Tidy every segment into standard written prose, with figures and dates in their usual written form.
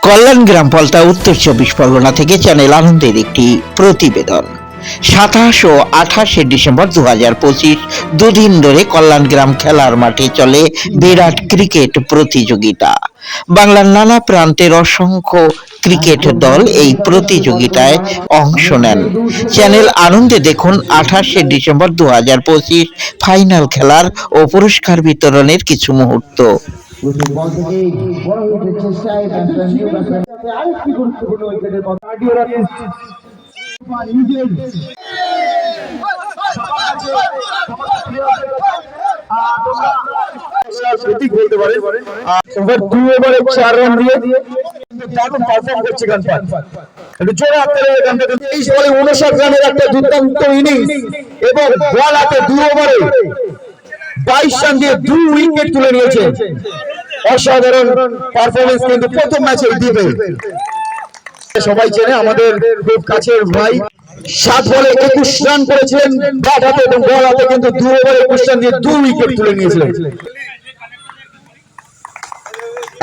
কল্যাণ গ্রাম পলতা উত্তর 24 পরগনা থেকে চ্যানেল আনন্দের একটি প্রতিবেদন। 27 ও 28 ডিসেম্বর 2025 দুদিন ধরে কল্যাণ গ্রাম খেলার মাঠে চলে বিরাট ক্রিকেট প্রতিযোগিতা। বাংলার নানা প্রান্তের অসংখ্য ক্রিকেট দল এই প্রতিযোগিতায় অংশ নেন। চ্যানেল আনন্দে দেখুন 28 ডিসেম্বর 2025 ফাইনাল খেলার ও পুরস্কার বিতরণের কিছু মুহূর্ত। আরেকটি গুরুত্বপূর্ণ উইকেটের কথা দুর্দান্ত ইনিংস এবং বল হাতে 2 ওভারে 22 রান দিয়ে 2 উইকেট তুলে নিয়েছে। অসাধারণ পারফরমেন্স কিন্তু প্রথম ম্যাচে দিবে। সবাই চেনে আমাদের খুব কাছের ভাই। 7 বলে 21 রান করেছিলেন ব্যাট হাতে এবং বল হাতে কিন্তু 2 ওভারে 21 রান দিয়ে 2 উইকেট তুলে নিয়েছিলেন।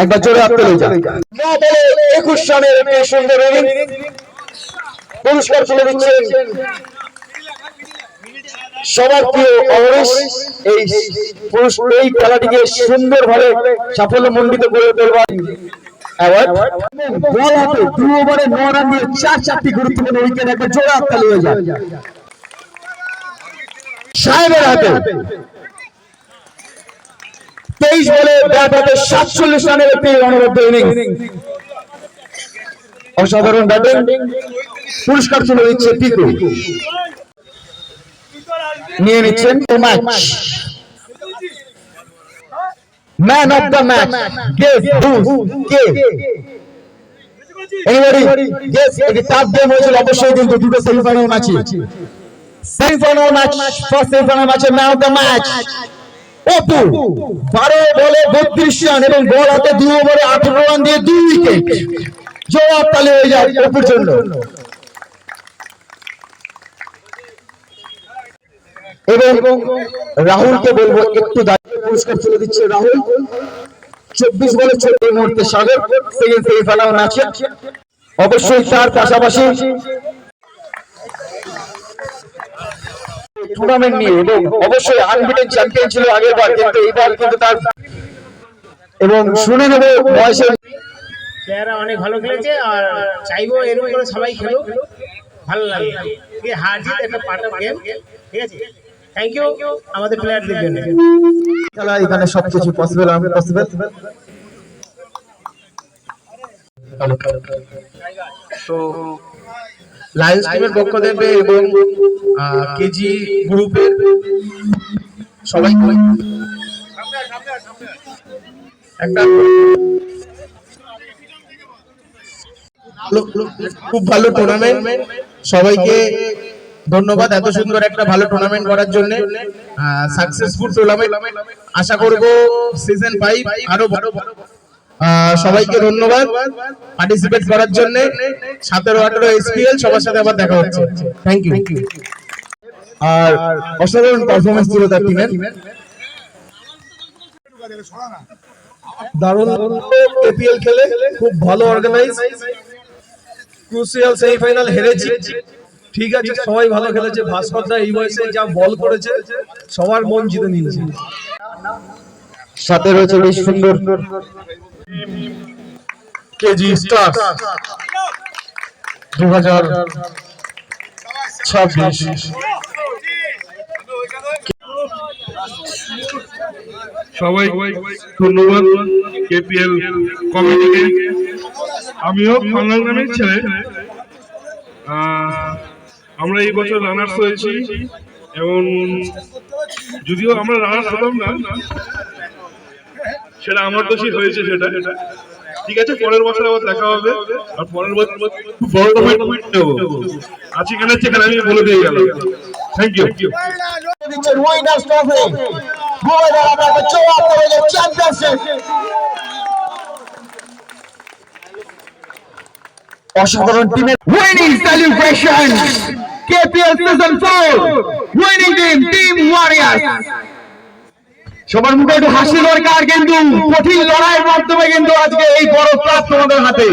একবার জোরে হাত তুলে যান। 9 বলে 21 রানের একটি সুন্দর ইনিংস পুরস্কার তুলে দিচ্ছেন সবার প্রিয় অমরেশ। এই খেলাটিকে সুন্দরভাবে সাফল্যমণ্ডিত করে তোলবার বল হাতে 2 ওভারে 9 রান দিয়ে 4টি গুরুত্বপূর্ণ উইকেট। একবার জোরে হাত তালি হয়ে যায় সাহেবের হাতে। 23 বলে ব্যাট হাতে 47 রানের একটি অনবদ্য ইনিংস। অসাধারণ ব্যাটিং পুরস্কার তুলে দিচ্ছে পিকু। নিয়ে নিচ্ছেন match man of the match. Guess who K anybody guess. এটা টাফ গেম হয়েছিল অবশ্যই, কিন্তু দুটো সেমিফাইনাল ম্যাচে ফার্স্ট সেমিফাইনাল ম্যাচে man of the match Apu. 12 বলে 32 রান এবং বল হাতে 2 ওভারে 18 রান দিয়ে 2 উইকেট। জবাব তালি হয়ে যায় অপুর জন্য। এবং রাহুলকে বলবো একটু দাঁড়িয়ে পুরস্কার তুলে দিচ্ছে রাহুল। 24 বলে 14 মুহূর্তে সাগর সেকেন্ড সেমিফাইনাল ম্যাচে। অবশ্যই তার পাশাপাশি টুর্নামেন্ট নিয়ে এবং অবশ্যই আনবিটেন চ্যাম্পিয়ন ছিল আগের বার, কিন্তু এইবার কিন্তু তার এবং শুনে নেব বয়সের প্লেয়াররা অনেক ভালো খেলেছে আর চাইবো এরকম করে সবাই খেলুক, ভালো লাগে। হার জিত একটা পার্ট অফ গেম, ঠিক আছে। থ্যাংক ইউ আমাদের প্লেয়ারদের জন্য। খেলা এখানে সবকিছু পসিবল। তো লায়ন্স টিমের পক্ষ থেকে এবং কেজি গ্রুপের সবাই একটা খুব ভালো টুর্নামেন্ট। সবাইকে ধন্যবাদ এত সুন্দর একটা ভালো টুর্নামেন্ট করার জন্য। সাকসেসফুল টুর্নামেন্ট আশা করব সিজন 5 আরো ভালো। সবাইকে ধন্যবাদ পার্টিসিপেট করার জন্য। 17-18 এসপিএল সবার সাথে আবার দেখা হচ্ছে। Thank you. আর অসাধারণ পারফরমেন্স ছিল তার টিমের। দারুণ এপিএল খেলে খুব ভালো অর্গানাইজ। ক্রুশিয়াল সেমিফাইনাল হেরেছি, ঠিক আছে, সবাই ভালো খেলেছে। ভাস্করদা এই বয়সে যা বল করেছে সবার মন জিতে নিয়েছে। সাথে রয়েছে বেশ সুন্দর কেজি স্টার 2026। সবাই ধন্যবাদ কেপিএল কমিটিকে। আমিও কল্যাণ গ্রামের ছেলে। আমরা এই বছর রানার্স হয়েছি এবং যদিও আমরা রানার্স হলাম না, সেটা আমার দোষই হয়েছে। সেটা ঠিক আছে, পরের বছর আবার দেখা হবে। আর পরের বছর বড় টুর্নামেন্ট নেব। আজকে কেন সেখানে আমি বলে দিয়ে গেলাম। Thank you. অসাধারণ টিমের winning celebration. KPL season 4 winning team warriors সবার মুখে একটু হাসি দরকার, কিন্তু কঠিন লড়াইয়ের মাধ্যমে কিন্তু আজকে এই বড় প্রাপ্ত তোমাদের হাতে।